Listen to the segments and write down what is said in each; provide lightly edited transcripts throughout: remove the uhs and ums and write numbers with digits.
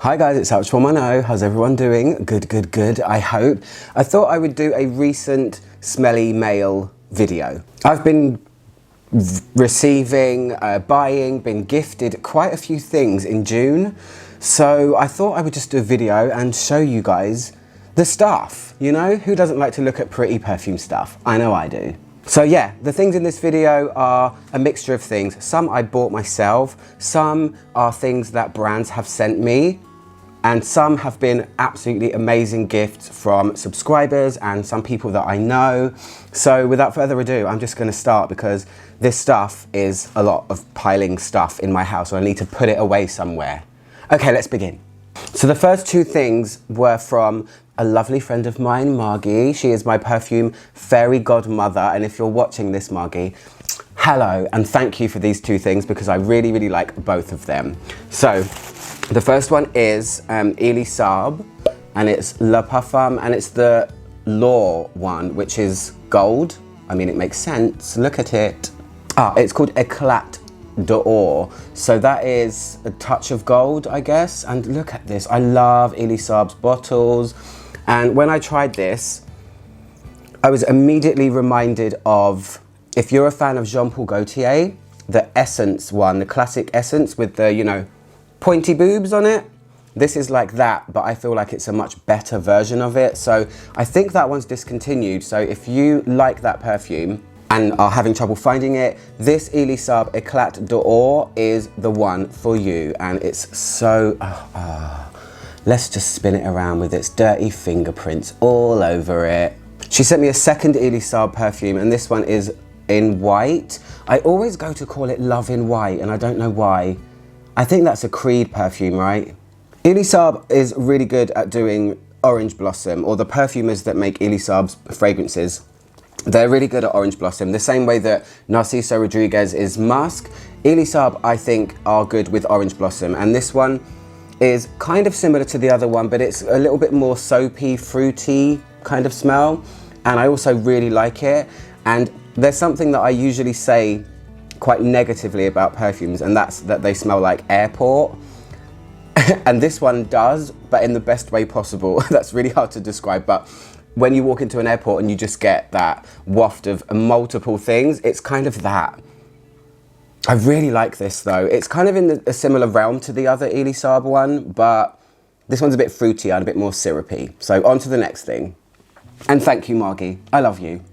Hi guys, it's ALCHEMY. How's everyone doing? Good, I hope. I thought I would do a recent smelly mail video. I've been receiving, buying, been gifted quite a few things in June. So I thought I would just do a video and show you guys the stuff. You know, who doesn't like to look at pretty perfume stuff? I know I do. So yeah, the things in this video are a mixture of things. Some I bought myself, some are things that brands have sent me, and some have been absolutely amazing gifts from subscribers and some people that I know. So without further ado, I'm just gonna start because this stuff is a lot of piling stuff in my house, so I need to put it away somewhere. Okay, let's begin. So the first two things were from a lovely friend of mine, Margie. She is my perfume fairy godmother, and if you're watching this, Margie, hello, and thank you for these two things because I really like both of them. So the first one is Elie Saab, and it's Le Parfum, and it's the Law one, which is gold. I mean, it makes sense, look at it. It's called Eclat d'Or, so that is a touch of gold, I guess. And look at this, I love Elie Saab's bottles, and when I tried this, I was immediately reminded of, if you're a fan of Jean Paul Gaultier, the Essence one, the classic Essence with the, you know, pointy boobs on it. This is like that, but I feel like it's a much better version of it. So I think that one's discontinued. So if you like that perfume and are having trouble finding it, this Elie Saab Eclat d'Or is the one for you. And it's so, let's just spin it around with its dirty fingerprints all over it. She sent me a second Elie Saab perfume, and this one is in white. I always go to call it Love in White, and I don't know why. I think that's a Creed perfume, right? Elie Saab is really good at doing orange blossom, or the perfumers that make Elie Saab's fragrances, they're really good at orange blossom. The same way that Narciso Rodriguez is musk, Elie Saab, I think, are good with orange blossom. And this one is kind of similar to the other one, but it's a little bit more soapy, fruity kind of smell. And I also really like it. And there's something that I usually say quite negatively about perfumes, and that's that they smell like airport. And this one does, but in the best way possible. That's really hard to describe, but when you walk into an airport and you just get that waft of multiple things, it's kind of that. I really like this though. It's kind of in a similar realm to the other Elie Saab one, but this one's a bit fruitier and a bit more syrupy. So on to the next thing. And thank you, Margie. I love you.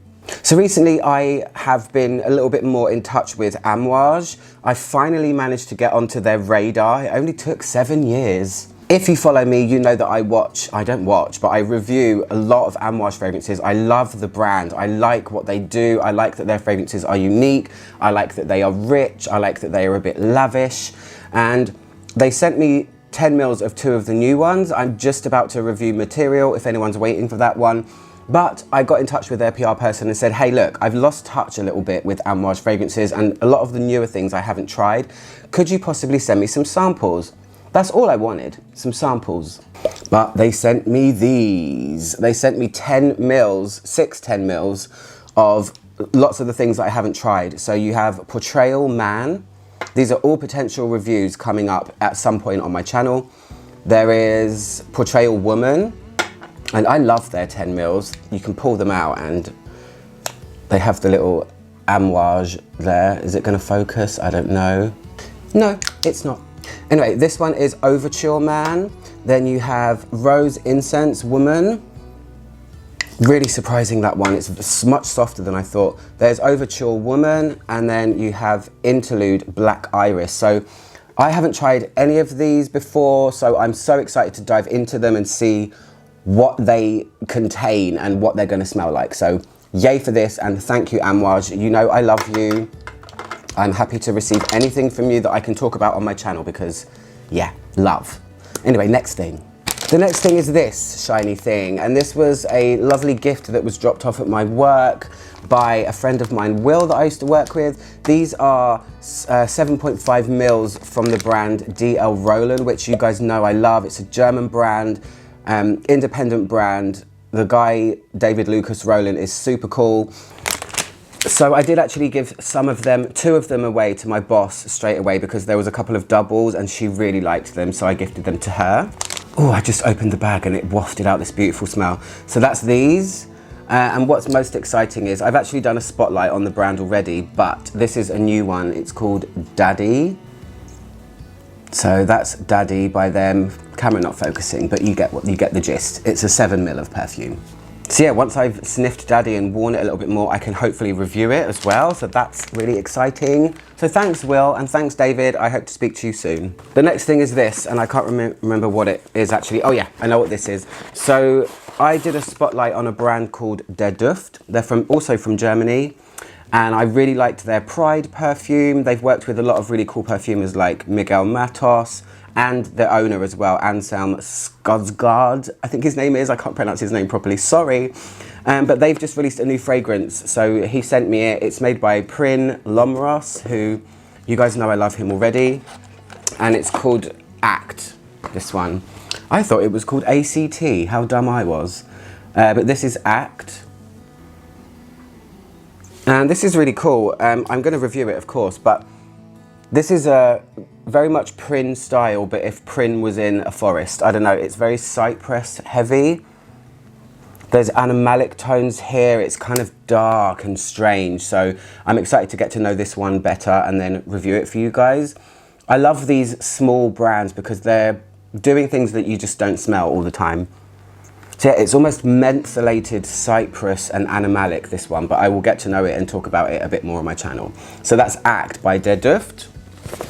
So recently I have been a little bit more in touch with Amouage. I finally managed to get onto their radar. It only took 7 years. If you follow me, you know that I don't watch, but I review a lot of Amouage fragrances. I love the brand. I like what they do. I like that their fragrances are unique. I like that they are rich. I like that they are a bit lavish. And they sent me 10 mils of 2 of the new ones. I'm just about to review Material if anyone's waiting for that one. But I got in touch with their PR person and said, hey, look, I've lost touch a little bit with Amouage fragrances and a lot of the newer things I haven't tried. Could you possibly send me some samples? That's all I wanted, some samples. But they sent me these. They sent me 10 mils, 10 mils of lots of the things that I haven't tried. So you have Portrayal Man. These are all potential reviews coming up at some point on my channel. There is Portrayal Woman. And I love their 10 mils. You can pull them out and they have the little Amouage there. Is it gonna focus? I don't know. No, it's not. Anyway, this one is Overture Man. Then you have Rose Incense Woman. Really surprising, that one. It's much softer than I thought. There's Overture Woman, and then you have Interlude Black Iris. So I haven't tried any of these before, so I'm so excited to dive into them and see what they contain and what they're going to smell like. So yay for this, and thank you, Amouage. You know I love you. I'm happy to receive anything from you that I can talk about on my channel because, yeah, love. Anyway, next thing. The next thing is this shiny thing, and this was a lovely gift that was dropped off at my work by a friend of mine, Will, that I used to work with. These are 7.5 mils from the brand DL Roland, which you guys know I love. It's a German brand. Independent brand. The guy, David Lucas Rowland, is super cool. So I did actually give two of them away to my boss straight away because there was a couple of doubles and she really liked them, so I gifted them to her. Oh, I just opened the bag and it wafted out this beautiful smell. So that's these. And what's most exciting is I've actually done a spotlight on the brand already, but this is a new one. It's called Daddy. So that's Daddy by them. Camera not focusing, but you get the gist. It's a 7 ml of perfume. So yeah, once I've sniffed Daddy and worn it a little bit more, I can hopefully review it as well. So that's really exciting. So thanks, Will, and thanks, David. I hope to speak to you soon. The next thing is this, and I can't remember what it is actually. Oh yeah, I know what this is. So I did a spotlight on a brand called Der Duft. They're also from Germany. And I really liked their Pride perfume. They've worked with a lot of really cool perfumers like Miguel Matos, and the owner as well, Anselm Skarsgård, I think his name is. I can't pronounce his name properly, sorry. But they've just released a new fragrance. So he sent me it. It's made by Prin Lomros, who you guys know I love him already. And it's called Act, this one. I thought it was called ACT, how dumb I was. But this is Act. And this is really cool. I'm going to review it, of course, but this is a very much Prin style, but if Prin was in a forest. I don't know, it's very cypress heavy. There's animalic tones here. It's kind of dark and strange. So I'm excited to get to know this one better and then review it for you guys. I love these small brands because they're doing things that you just don't smell all the time. So yeah, it's almost mentholated cypress and animalic, this one, but I will get to know it and talk about it a bit more on my channel. So that's Act by Der Duft.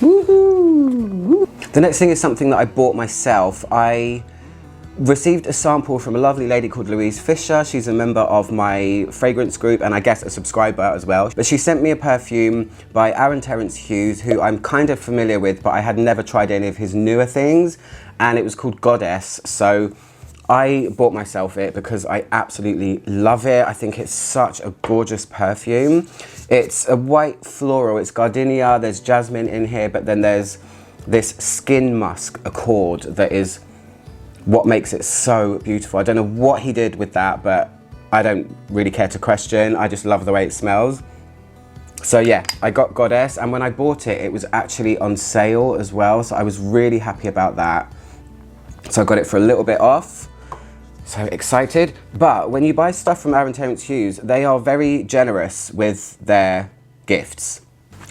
Woohoo! The next thing is something that I bought myself. I received a sample from a lovely lady called Louise Fisher. She's a member of my fragrance group and I guess a subscriber as well. But she sent me a perfume by Aaron Terence Hughes, who I'm kind of familiar with, but I had never tried any of his newer things. And it was called Goddess. So I bought myself it because I absolutely love it. I think it's such a gorgeous perfume. It's a white floral, it's gardenia, there's jasmine in here, but then there's this skin musk accord that is what makes it so beautiful. I don't know what he did with that, but I don't really care to question. I just love the way it smells. So yeah, I got Goddess, and when I bought it, it was actually on sale as well. So I was really happy about that. So I got it for a little bit off. So excited. But when you buy stuff from Aaron Terence Hughes, they are very generous with their gifts.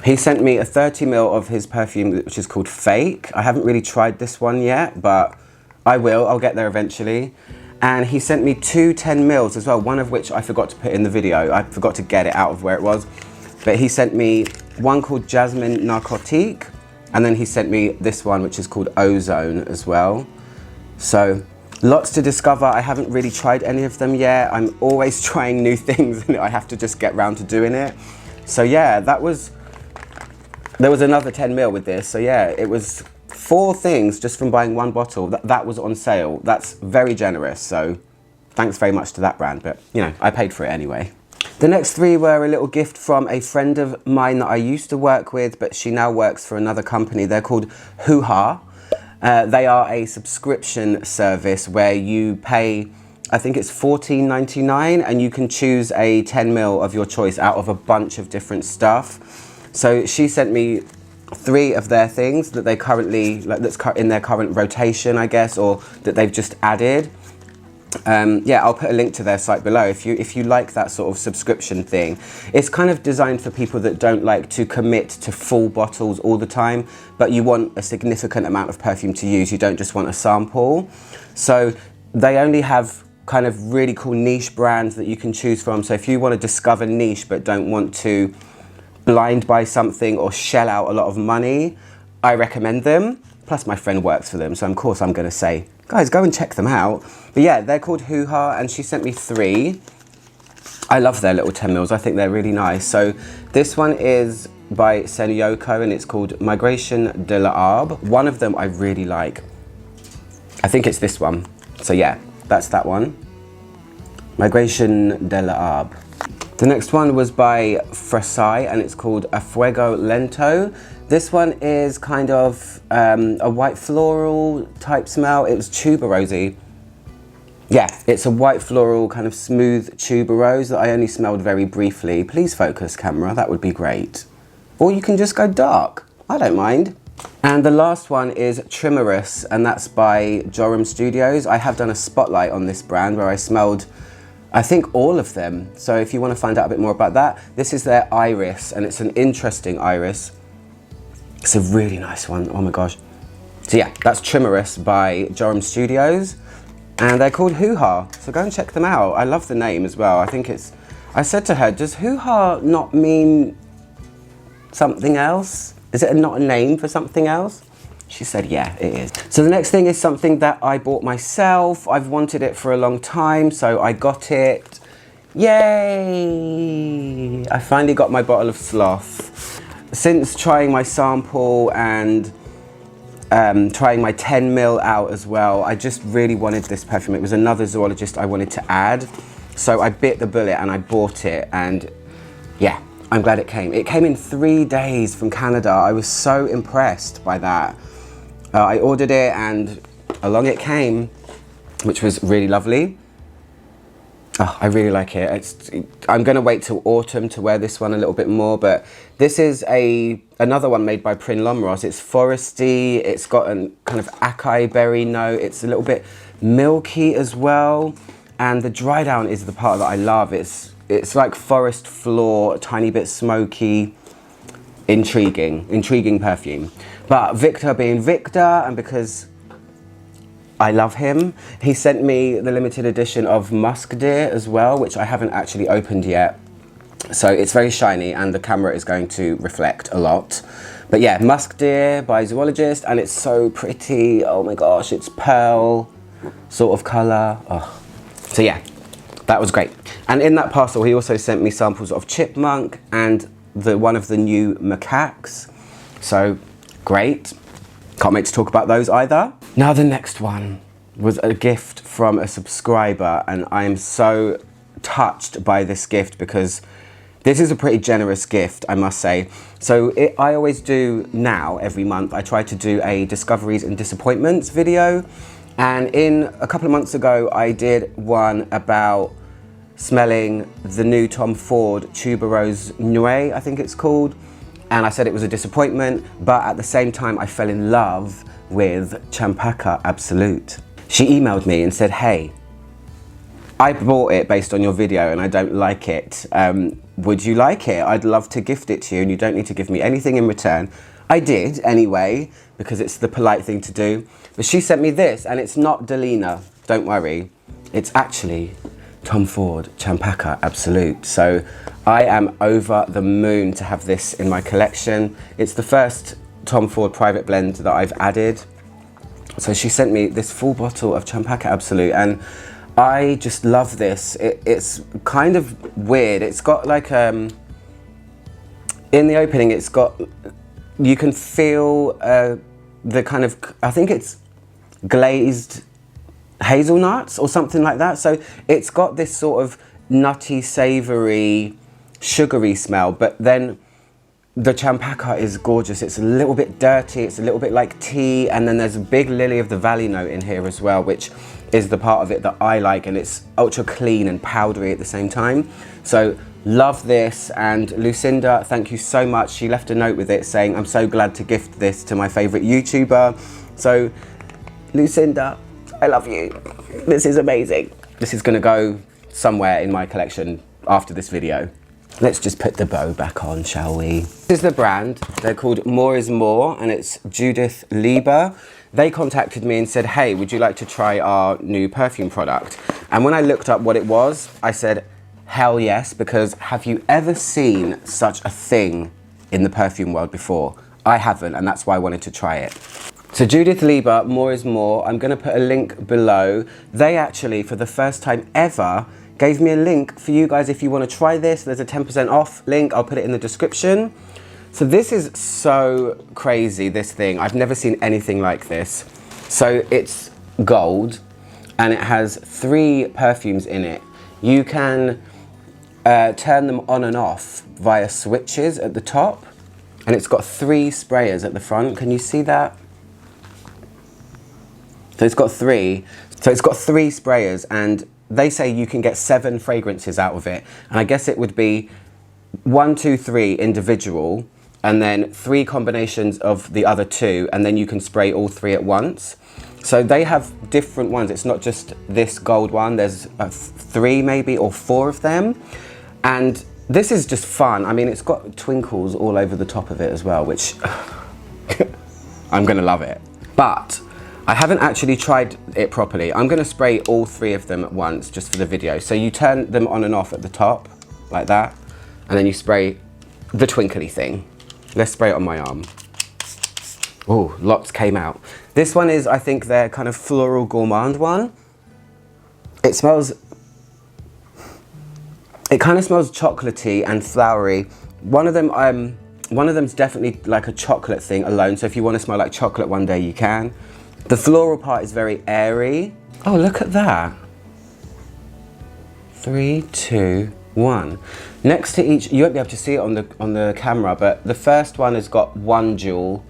He sent me a 30 ml of his perfume, which is called Fake. I haven't really tried this one yet, but I will. I'll get there eventually. And he sent me 2 10 mls as well, one of which I forgot to put in the video. I forgot to get it out of where it was. But he sent me one called Jasmine Narcotique, and then he sent me this one, which is called Ozone as well. So lots to discover. I haven't really tried any of them yet. I'm always trying new things and I have to just get round to doing it. So yeah, there was another 10 ml with this. So yeah, it was 4 things just from buying 1 bottle. That was on sale. That's very generous. So thanks very much to that brand, but you know, I paid for it anyway. The next 3 were a little gift from a friend of mine that I used to work with, but she now works for another company. They're called Hooha. They are a subscription service where you pay, I think it's $14.99, and you can choose a 10 ml of your choice out of a bunch of different stuff. So she sent me 3 of their things that they currently, that's in their current rotation, I guess, or that they've just added. Yeah, I'll put a link to their site below if you like that sort of subscription thing. It's kind of designed for people that don't like to commit to full bottles all the time, but you want a significant amount of perfume to use. You don't just want a sample. So they only have kind of really cool niche brands that you can choose from. So if you want to discover niche but don't want to blind buy something or shell out a lot of money, I recommend them. Plus my friend works for them, so of course I'm going to say, guys, go and check them out. But yeah, they're called Hooha, and she sent me 3. I love their little 10 mls. I think they're really nice. So this one is by Senyoko, and it's called Migration de l'Arbre. One of them I really like. I think it's this one. So yeah, that's that one. Migration de l'Arbre. The next one was by Frasai, and it's called A Fuego Lento. This one is kind of a white floral type smell. It was tuberosy. Yeah, it's a white floral kind of smooth tuberose that I only smelled very briefly. Please focus, camera, that would be great. Or you can just go dark, I don't mind. And the last one is Trimmerous, and that's by Joram Studios. I have done a spotlight on this brand where I smelled, I think, all of them. So if you want to find out a bit more about that, this is their iris, and it's an interesting iris. It's a really nice one, oh my gosh. So yeah, that's Trimmerous by Joram Studios. And they're called Hooha, so go and check them out. I love the name as well. I think it's, I said to her, does Hooha not mean something else? Is it not a name for something else? She said, yeah, it is. So the next thing is something that I bought myself. I've wanted it for a long time, so I got it. Yay! I finally got my bottle of Sloth. Since trying my sample and trying my 10ml out as well, I just really wanted this perfume. It was another Zoologist I wanted to add, so I bit the bullet and I bought it, and yeah, I'm glad it came. It came in 3 days from Canada. I was so impressed by that. I ordered it and along it came, which was really lovely. Oh, I really like it. I'm gonna wait till autumn to wear this one a little bit more, but this is another one made by Prin Lomros. It's foresty, it's got a kind of acai berry note, it's a little bit milky as well, and the dry down is the part that I love. It's like forest floor, a tiny bit smoky, intriguing perfume. But Victor being Victor, and because I love him, he sent me the limited edition of Musk Deer as well, which I haven't actually opened yet. So it's very shiny and the camera is going to reflect a lot. But yeah, Musk Deer by Zoologist, and it's so pretty. Oh my gosh, it's pearl sort of color. Oh. So yeah, that was great. And in that parcel, he also sent me samples of Chipmunk and one of the new macaques. So great. Can't wait to talk about those either. Now the next one was a gift from a subscriber, and I am so touched by this gift because this is a pretty generous gift, I must say. So I always do now, every month, I try to do a discoveries and disappointments video. And a couple of months ago, I did one about smelling the new Tom Ford Tuberose Nuit, I think it's called. And I said it was a disappointment, but at the same time, I fell in love with Champaka Absolute. She emailed me and said, hey, I bought it based on your video and I don't like it. Would you like it? I'd love to gift it to you and you don't need to give me anything in return. I did anyway, because it's the polite thing to do. But she sent me this, and it's not Delina, don't worry. It's actually Tom Ford Champaka Absolute. So I am over the moon to have this in my collection. It's the first Tom Ford private blend that I've added. So she sent me this full bottle of Champaka Absolute, and I just love this. It's kind of weird. It's got like, in the opening, it's got, you can feel the kind of, I think it's glazed hazelnuts or something like that. So it's got this sort of nutty, savory, sugary smell, but then the Champaka is gorgeous. It's a little bit dirty, it's a little bit like tea, and then there's a big lily of the valley note in here as well, which is the part of it that I like, and it's ultra clean and powdery at the same time. So love this, and Lucinda, thank you so much. She left a note with it saying, I'm so glad to gift this to my favorite YouTuber. So Lucinda, I love you. This is amazing. This is gonna go somewhere in my collection after this video. Let's just put the bow back on, shall we? This is the brand. They're called More is More, and it's Judith Lieber. They contacted me and said, hey, would you like to try our new perfume product? And when I looked up what it was, I said, hell yes, because have you ever seen such a thing in the perfume world before? I haven't, and that's why I wanted to try it. So Judith Lieber, More is More, I'm gonna put a link below. They actually, for the first time ever, gave me a link for you guys if you want to try this. There's a 10% off link, I'll put it in the description. So this is so crazy, this thing. I've never seen anything like this. So it's gold, and it has 3 perfumes in it. You can turn them on and off via switches at the top, and it's got 3 sprayers at the front. Can you see that? So it's got 3. So So it's got 3 sprayers, and they say you can get 7 fragrances out of it. And I guess it would be 1, 2, 3 individual, and then 3 combinations of the other 2, and then you can spray all 3 at once. So they have different ones. It's not just this gold one. There's 3 maybe, or 4 of them. And this is just fun. I mean, it's got twinkles all over the top of it as well, which I'm gonna love it. But I haven't actually tried it properly. I'm gonna spray all 3 of them at once just for the video. So you turn them on and off at the top, like that, and then you spray the twinkly thing. Let's spray it on my arm. Oh, lots came out. This one is, I think, their kind of floral gourmand one. It kind of smells chocolatey and flowery. One of them's definitely like a chocolate thing alone. So if you want to smell like chocolate one day, you can. The floral part is very airy. Oh, look at that. 3, 2, 1. Next to each, you won't be able to see it on the camera, but the first one has got 1 jewel.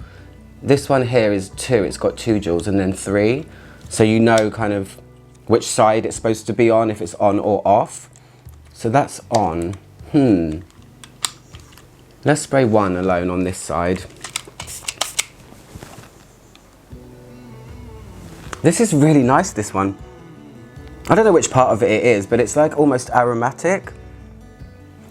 This one here is 2, it's got 2 jewels, and then 3. So you know kind of which side it's supposed to be on, if it's on or off. So that's on. Let's spray 1 alone on this side. This is really nice, this one. I don't know which part of it is, but it's like almost aromatic.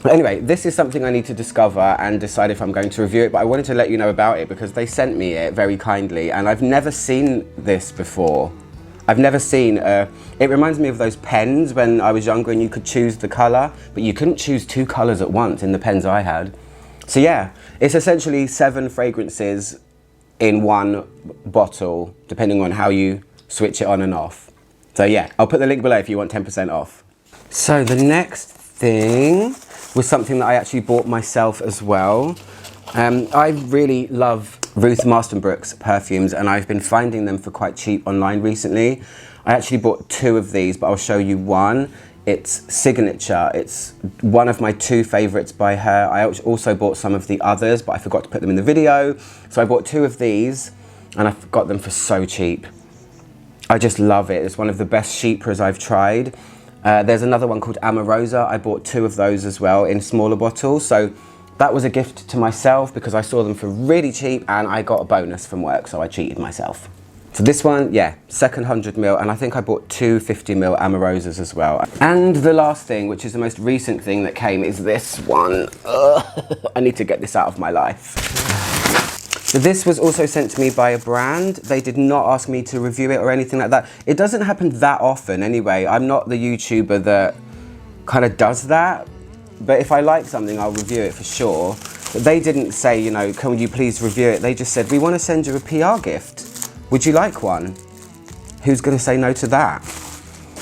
But anyway, this is something I need to discover and decide if I'm going to review it, but I wanted to let you know about it because they sent me it very kindly, and I've never seen this before. I've never seen, it reminds me of those pens when I was younger and you could choose the colour, but you couldn't choose 2 colours at once in the pens I had. So yeah, it's essentially 7 fragrances in 1 bottle, depending on how you switch it on and off. So yeah, I'll put the link below if you want 10% off. So the next thing was something that I actually bought myself as well. I really love Ruth Masterbrooks perfumes, and I've been finding them for quite cheap online recently. I actually bought 2 of these, but I'll show you one. It's Signature. It's one of my 2 favorites by her. I also bought some of the others, but I forgot to put them in the video. So I bought 2 of these, and I got them for so cheap. I just love it. It's one of the best sheepras I've tried. There's another one called Amorosa. I bought 2 of those as well in smaller bottles. So that was a gift to myself because I saw them for really cheap and I got a bonus from work, so I treated myself. So this one, yeah, second 100ml, and I think I bought 2 50ml Amorosas as well. And the last thing, which is the most recent thing that came, is this one. Ugh, I need to get this out of my life. So this was also sent to me by a brand. They did not ask me to review it or anything like that. It doesn't happen that often anyway. I'm not the YouTuber that kind of does that. But if I like something, I'll review it for sure. But they didn't say, you know, can you please review it? They just said, we want to send you a PR gift. Would you like one? Who's going to say no to that?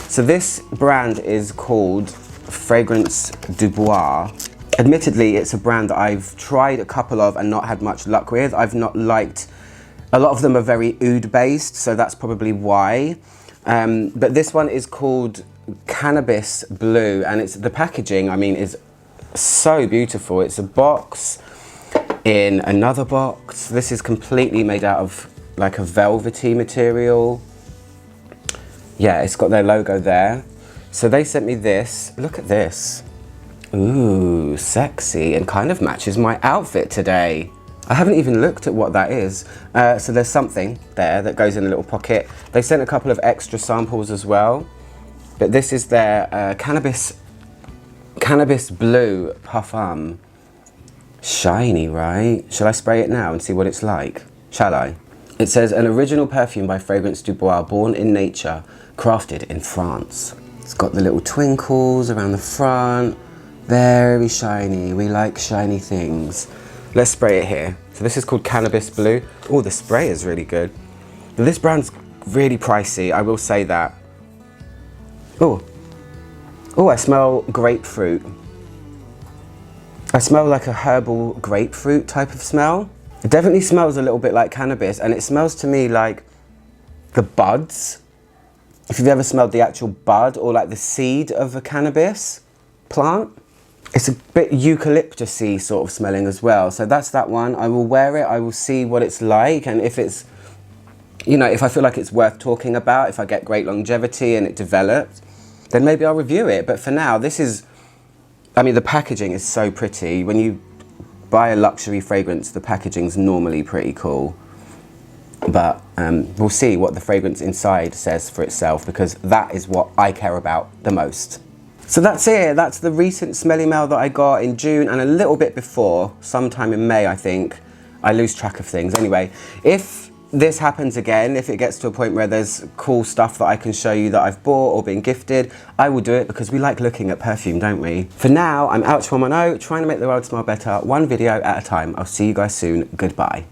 So this brand is called Fragrance Dubois. Admittedly, it's a brand that I've tried a couple of and not had much luck with. I've not liked, a lot of them are very oud based, so that's probably why. But this one is called Cannabis Blue, and it's the packaging, I mean, is so beautiful. It's a box in another box. This is completely made out of like a velvety material. Yeah, it's got their logo there. So they sent me this. Look at this. Ooh, sexy, and kind of matches my outfit today. I haven't even looked at what that is. So there's something there that goes in a little pocket. They sent a couple of extra samples as well. But this is their Cannabis Blue Parfume. Shiny, right? Shall I spray it now and see what it's like? Shall I? It says, an original perfume by Fragrance Dubois, born in nature, crafted in France. It's got the little twinkles around the front. Very shiny. We like shiny things. Let's spray it here. So this is called Cannabis Blue. Oh, the spray is really good. But this brand's really pricey, I will say that. Oh, I smell grapefruit. I smell like a herbal grapefruit type of smell. It definitely smells a little bit like cannabis, and it smells to me like the buds. If you've ever smelled the actual bud or like the seed of a cannabis plant. It's a bit eucalyptus-y sort of smelling as well. So that's that one. I will wear it, I will see what it's like, and if it's you know, if I feel like it's worth talking about, if I get great longevity and it develops, then maybe I'll review it. But for now, this is, I mean, the packaging is so pretty. When you buy a luxury fragrance, the packaging's normally pretty cool. But we'll see what the fragrance inside says for itself, because that is what I care about the most. So that's it. That's the recent smelly mail that I got in June and a little bit before, sometime in May, I think. I lose track of things. Anyway, if this happens again, if it gets to a point where there's cool stuff that I can show you that I've bought or been gifted, I will do it, because we like looking at perfume, don't we? For now, I'm out on my own, trying to make the world smell better, one video at a time. I'll see you guys soon. Goodbye.